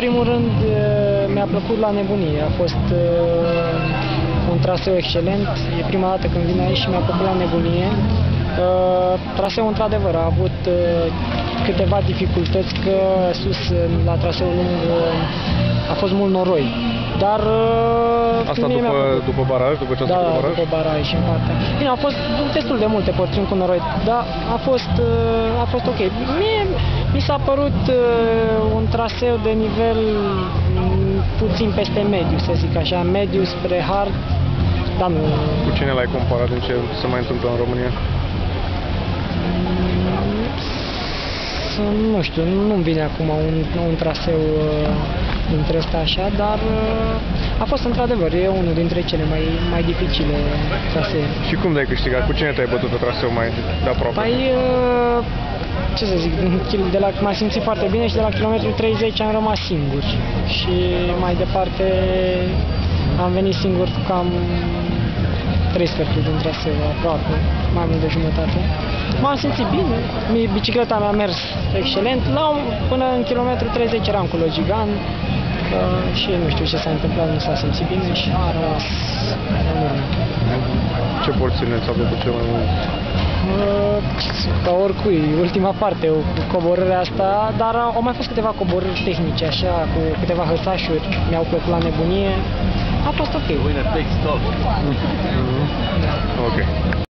primul rând, mi-a plăcut la nebunie. A fost un traseu excelent. E prima dată când vin aici și mi-a plăcut la nebunie. Traseul, într-adevăr, a avut câteva dificultăți, că sus, la traseul lung, a fost mult noroi. Dar asta după baraj, după ce a da, baraj? După baraj în partea. Bine, au fost destul de multe porțiuni cu noroi, dar a fost ok. Mie mi s-a părut un traseu de nivel puțin peste mediu, să zic așa, mediu spre hard, dar nu... Cu cine l-ai comparat, din ce se mai întâmplă în România? Nu știu, nu-mi vine acum un traseu dintre ăsta așa, dar a fost într-adevăr, e unul dintre cele mai dificile trasee. Și cum de-ai câștigat? Cu cine te-ai bătut pe traseu mai de aproape? Păi, ce să zic, m-am simțit foarte bine și de la kilometru 30 am rămas singur. Și mai departe am venit singur cam 3 sferturi din traseu, aproape, mai mult de jumătate. M-am simțit bine, bicicleta mea a mers excelent, până în kilometru 30 eram cu Logigan, și nu știu ce s-a întâmplat, nu s-a simțit bine și a rămas în urmă. Ce porțiune ți-a plăcut cel mai mult? Ca oricui, ultima parte, coborârea asta, dar au mai fost câteva coborâri tehnice, așa, cu câteva hățașuri, mi-au plăcut la nebunie, a fost ok. Ok.